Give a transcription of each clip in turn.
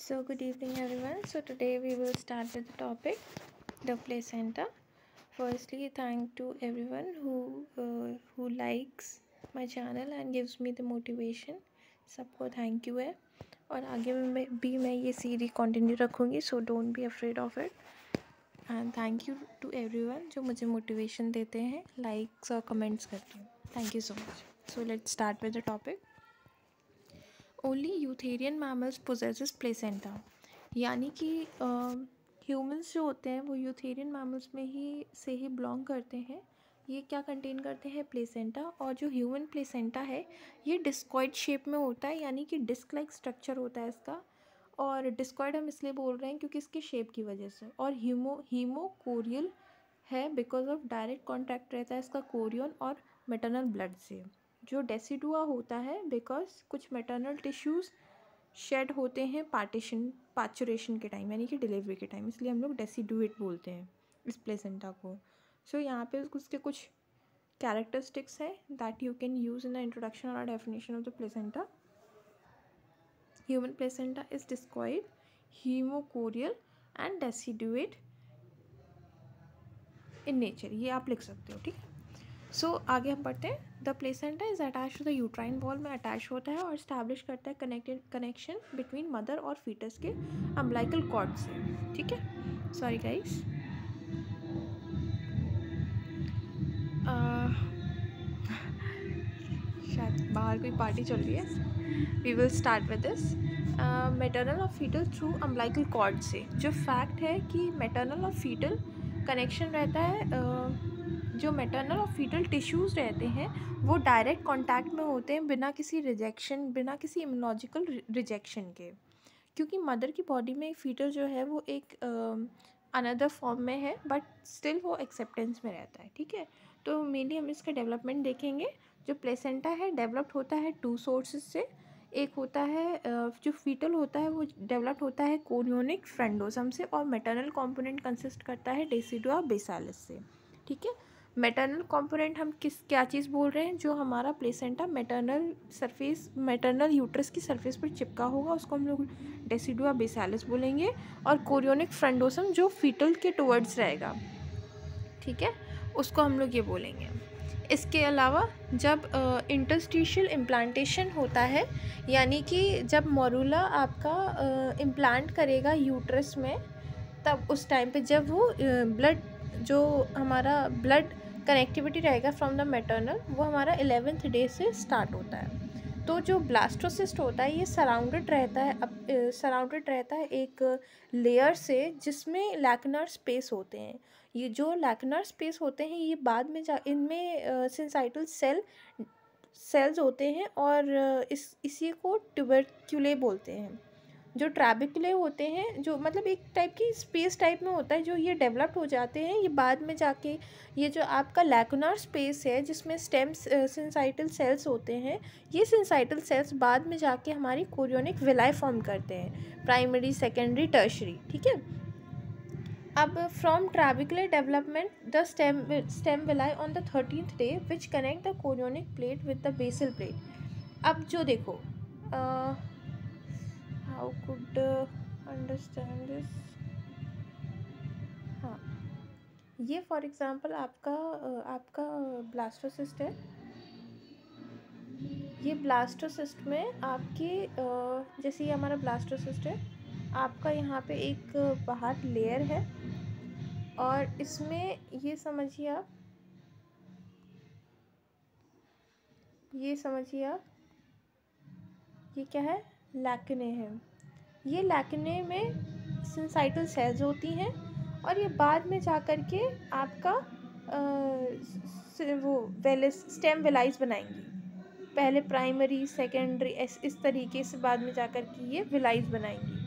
So good evening everyone. So today we will start with the topic the placenta. Firstly, thank to everyone who likes my channel and gives me the motivation. सबको thank you है और आगे भी मैं ये series continue रखूँगी. So don't be afraid of it. And thank you to everyone जो मुझे motivation देते हैं, likes और comments करते हैं. Thank you so much. So let's start with the topic. Only eutherian mammals possesses placenta, यानी कि ह्यूमंस जो होते हैं वो यूथेरियन मैमल्स में ही बिलोंग करते हैं. ये क्या कंटेन करते हैं? प्लेसेंटा. और जो ह्यूमन प्लेसेंटा है ये डिस्कॉइड शेप में होता है, यानी कि डिस्क लाइक स्ट्रक्चर होता है इसका. और डिस्कॉइड हम इसलिए बोल रहे हैं क्योंकि इसके शेप की वजह से. और हीमोकोरियल है बिकॉज ऑफ डायरेक्ट कॉन्टैक्ट रहता है इसका कोरियन और मेटरनल ब्लड से. जो डेसिडुआ होता है बिकॉज कुछ मैटरनल टिश्यूज़ शेड होते हैं पार्चुरेशन के टाइम, यानी कि डिलीवरी के टाइम, इसलिए हम लोग डेसिडुएट बोलते हैं इस प्लेसेंटा को. सो यहाँ पे उसके कुछ कैरेक्टरिस्टिक्स हैं that you can use in the introduction और definition of the placenta. Human placenta is discoid, haemochorial and deciduate in nature. ये आप लिख सकते हो, ठीक है. सो आगे हम पढ़ते हैं. The placenta is attach to the uterine wall में अटैच होता है और इस्टेब्लिश करता है कनेक्शन बिटवीन मदर और फीटस के अम्बिलिकल कॉर्ड से. ठीक है. Sorry guys. शायद बाहर कोई पार्टी चल रही है. We will start with this. Maternal और फीटल थ्रू अम्बिलिकल कॉर्ड से. जो फैक्ट है कि मैटरनल और फीटल कनेक्शन रहता है, जो मैटरनल और फीटल टिश्यूज़ रहते हैं वो डायरेक्ट कांटेक्ट में होते हैं बिना किसी रिजेक्शन, बिना किसी इम्यूनोलॉजिकल रिजेक्शन के. क्योंकि मदर की बॉडी में फीटल जो है वो एक अनदर फॉर्म में है बट स्टिल वो एक्सेप्टेंस में रहता है. ठीक है. तो मेनली हम इसका डेवलपमेंट देखेंगे. जो प्लेसेंटा है डेवलप्ड होता है 2 सोर्सेज से. एक होता है जो फीटल होता है वो डेवलप्ड होता है कोरियोनिक फ्रेंडोसम से, और मैटरनल कंपोनेंट कंसिस्ट करता है डेसिडुआ बेसालिस से. ठीक है. मैटरनल कंपोनेंट हम क्या चीज़ बोल रहे हैं? जो हमारा प्लेसेंटा मैटरनल यूट्रस की सरफेस पर चिपका होगा उसको हम लोग डेसिडुआ बेसालिस बोलेंगे. और कोरियोनिक फ्रेंडोसम जो फीटल के टुवर्ड्स रहेगा, ठीक है, उसको हम लोग ये बोलेंगे. इसके अलावा जब इंटरस्टिशियल इम्प्लांटेशन होता है, यानी कि जब मोरूला आपका इम्प्लांट करेगा यूट्रस में, तब उस टाइम पे जब वो ब्लड, जो हमारा ब्लड कनेक्टिविटी रहेगा फ्रॉम द मैटरनल, वो हमारा 11th डे से स्टार्ट होता है. तो जो ब्लास्टोसिस्ट होता है ये सराउंडेड रहता है एक लेयर से जिसमें लैक्नर स्पेस होते हैं. ये जो लैक्नर स्पेस होते हैं ये बाद में इनमें सिंसाइटल सेल्स होते हैं और इसी को ट्यूबरक्यूले बोलते हैं. जो ट्रैबिकुले होते हैं, जो मतलब एक टाइप की स्पेस टाइप में होता है, जो ये डेवलप्ड हो जाते हैं. ये बाद में जाके ये जो आपका लैकुनार स्पेस है जिसमें सिंसाइटल सेल्स होते हैं, ये सिंसाइटल सेल्स बाद में जाके हमारी कोरियोनिक विलाई फॉर्म करते हैं, प्राइमरी, सेकेंडरी, टर्शरी. ठीक है. अब from trabecular development the stem villi on the 13th day which connect the chorionic plate with the basal plate. अब जो देखो, how could understand this. हाँ, ये फॉर एग्ज़ाम्पल आपका ब्लास्टोसिस्ट है. ये ब्लास्टोसिस्ट में आपकी जैसे ये हमारा ब्लास्टोसिस्ट है, आपका यहाँ पे एक बाहर लेयर है और इसमें ये समझिए आप ये क्या है? लैक्ने है. ये लैक्ने में सिंसाइटल सेल्स होती हैं और ये बाद में जा कर के आपका वो स्टेम विलाइज बनाएंगी. पहले प्राइमरी, सेकेंडरी, इस तरीके से बाद में जा कर के ये विलाइज बनाएंगी.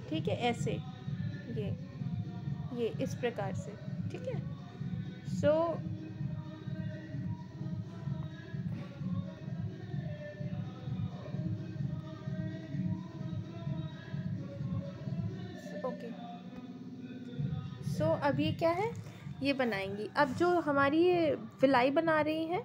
ठीक है. ऐसे ये इस प्रकार से. ठीक है. So okay. सो अब ये क्या है? ये बनाएंगी. अब जो हमारी ये विलाई बना रही हैं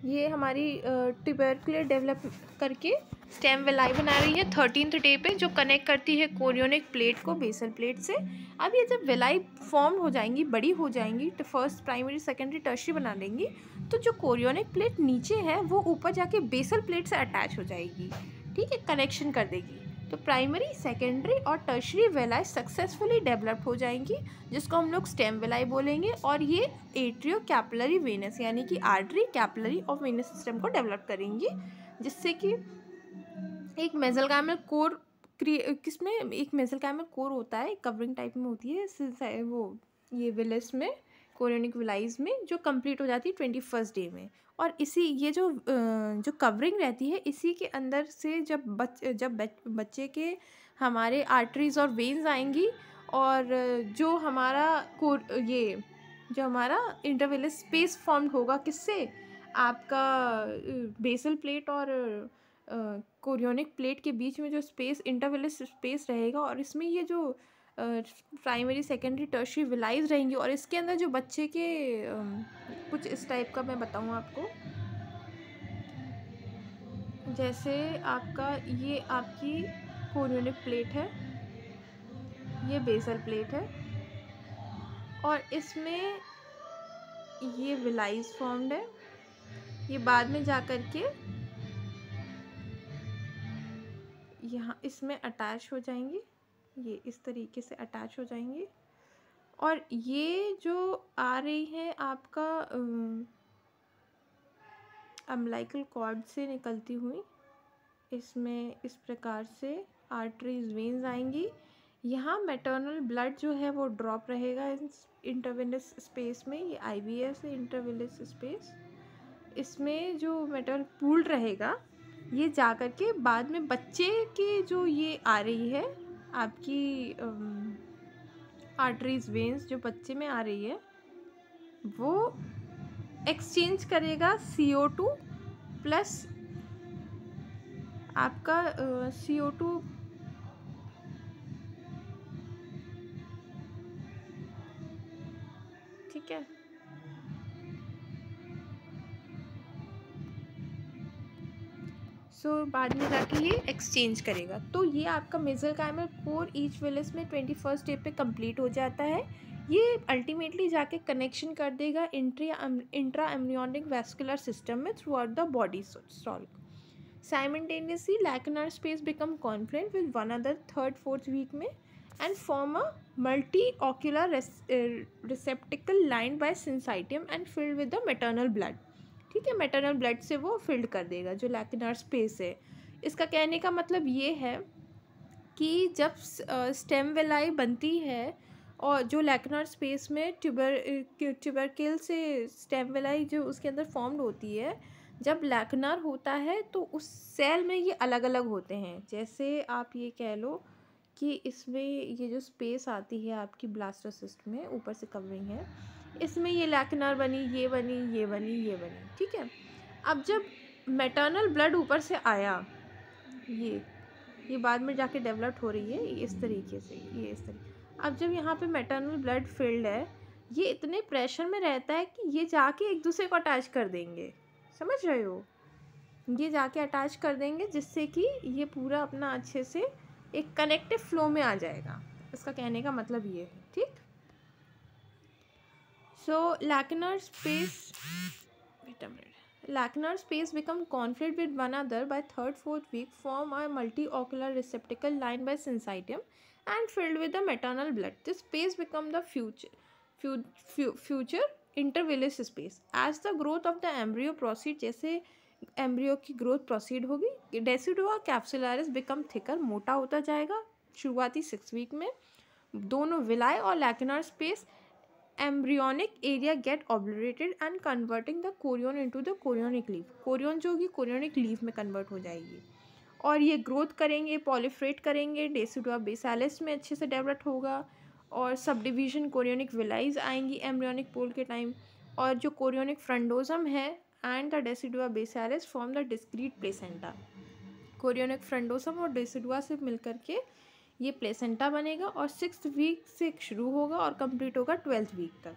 ये हमारी ट्यूबरकुलेट डेवलप करके स्टेम वेलाई बना रही है 13th डे पे, जो कनेक्ट करती है कोरियोनिक प्लेट को बेसल प्लेट से। अब ये जब वेलाई फॉर्म हो जाएंगी, बड़ी हो जाएंगी, तो फर्स्ट प्राइमरी सेकेंडरी टर्शियरी बना लेंगी, तो जो कोरियोनिक प्लेट नीचे है वो ऊपर जाके बेसल प्लेट से अटैच हो जाएगी, ठीक है, कनेक्शन कर देगी। तो प्राइमरी, सेकेंडरी और टर्शियरी वेलाई सक्सेसफुली डेवलप हो जाएंगी, जिसको हम लोग स्टेम वेलाई बोलेंगे। और ये एट्रियो कैपिलरी वेनस यानी कि आर्टरी, कैपिलरी और वेनस सिस्टम को डेवलप करेंगी, जिससे कि एक मेसेंकाइमल कोर किसमें एक मेसेंकाइमल कोर होता है, कवरिंग टाइप में होती है वो ये विलेस में, कोरियोनिक विलाइज में, जो कंप्लीट हो जाती है 21st डे में। और इसी ये जो कवरिंग रहती है, इसी के अंदर से जब बच्चे के हमारे आर्टरीज और वेन्स आएंगी, और जो हमारा जो हमारा इंटरविलस स्पेस फॉर्म होगा, किससे, आपका बेसल प्लेट और कोरियोनिक प्लेट के बीच में जो स्पेस, इंटरविलस स्पेस रहेगा, और इसमें ये जो प्राइमरी, सेकेंडरी, टर्शियरी विलाइज रहेंगी, और इसके अंदर जो बच्चे के कुछ इस टाइप का मैं बताऊँ आपको। जैसे आपका ये आपकी कोरियोनिक प्लेट है, ये बेसल प्लेट है, और इसमें ये विलाइज फॉर्म्ड है। ये बाद में जा कर के यहाँ इसमें अटैच हो जाएंगी, ये इस तरीके से अटैच हो जाएंगी। और ये जो आ रही है आपका अम्बिलिकल कॉर्ड से निकलती हुई, इसमें इस प्रकार से आर्टरीज, वेन्स आएंगी। यहाँ मैटरनल ब्लड जो है वो ड्रॉप रहेगा इंटरविनस स्पेस में, ये IVS है, इंटरविनस स्पेस। इसमें जो मैटरनल पूल रहेगा, ये जा कर के बाद में बच्चे के जो ये आ रही है आपकी आर्टरीज, वेन्स जो बच्चे में आ रही है, वो एक्सचेंज करेगा CO2 प्लस आपका CO2 ठीक है। बाद में जाके ये एक्सचेंज करेगा। तो ये आपका मेसेंकाइमल कोर ईच विलेस में 21st डे पे कंप्लीट हो जाता है। ये अल्टीमेटली जाके कनेक्शन कर देगा इंट्रा एम्ब्रियोनिक वैस्कुलर सिस्टम में through out the body stall. Simultaneously, lacunar space become confluent with one another 3rd, 4th week में and form a multi-ocular receptacle lined by syncytium and filled with the maternal blood। ठीक है, maternal blood से वो field कर देगा जो लैक्यूनार space है। इसका कहने का मतलब ये है कि जब स्टेम वेलाई बनती है और जो लैक्यूनार स्पेस में ट्यूबरकिल से स्टेम वेलाई जो उसके अंदर फॉर्म्ड होती है, जब लैक्यूनार होता है तो उस सेल में ये अलग अलग होते हैं। जैसे आप ये कह लो कि इसमें ये जो स्पेस आती है आपकी ब्लास्टोसिस्ट में, ऊपर से कवरिंग है, इसमें ये लैक्यूनार बनी, ये बनी, ये बनी, ये बनी, ठीक है। अब जब मैटरनल ब्लड ऊपर से आया, ये बाद में जाके डेवलप हो रही है इस तरीके से, ये इस तरीके। अब जब यहाँ पे मैटरनल ब्लड फील्ड है, ये इतने प्रेशर में रहता है कि ये जाके एक दूसरे को अटैच कर देंगे, समझ रहे हो, ये जाके अटैच कर देंगे, जिससे कि ये पूरा अपना अच्छे से एक कनेक्टिव फ्लो में आ जाएगा। इसका कहने का मतलब ये है, ठीक। So lacunar space become confluent with one another by 3rd, 4th week, form a multi-ocular receptacle lined by syncytium and filled with the maternal blood. This space become the future intervillous space. As the growth of the embryo proceed, जैसे embryo की growth proceed होगी, decidua कैप्सुलारिस become thicker, मोटा होता जाएगा शुरुआती 6 week में। दोनों villi और लैक्यूनार space embryonic area get obliterated and converting the chorion into the chorionic leaf। chorion जो होगी chorionic leaf में convert हो जाएगी, और ये ग्रोथ करेंगे, proliferate करेंगे, डेसिडुआ बेसालिस में अच्छे से डेवलप होगा, और सब डिवीजन कोरियोनिक विलाइज आएंगी एम्ब्रियोनिक पोल के टाइम, और जो कोरियोनिक फ्रंडोजम है and the decidua बेसालिस form the discrete placenta. Chorionic frondosum और डेसिडुआ से मिलकर के ये प्लेसेंटा बनेगा, और 6th वीक से शुरू होगा और कंप्लीट होगा 12th वीक तक।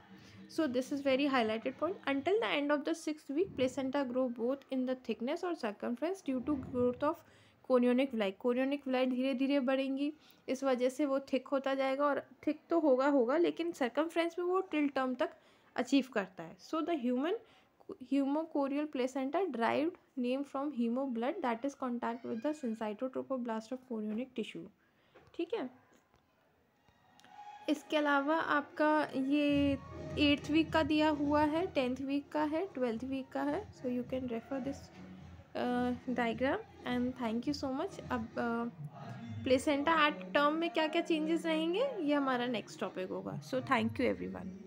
So this is very highlighted point. Until the end of the 6th week, placenta grow both in the thickness और circumference due to growth of chorionic villi. Chorionic villi धीरे धीरे बढ़ेंगी, इस वजह से वो थिक होता जाएगा, और थिक तो होगा लेकिन सर्कमफ्रेंस में वो टिल टर्म तक अचीव करता है. So the human hemochorial placenta derived name from hemo blood that is contact with the syncytotrophoblast of chorionic tissue. ठीक है. इसके अलावा आपका ये 8th वीक का दिया हुआ है, 10th वीक का है, 12th वीक का है. So you can refer this diagram and thank you so much. अब प्लेसेंटा एट टर्म में क्या क्या चेंजेस रहेंगे ये हमारा नेक्स्ट टॉपिक होगा. So thank you everyone.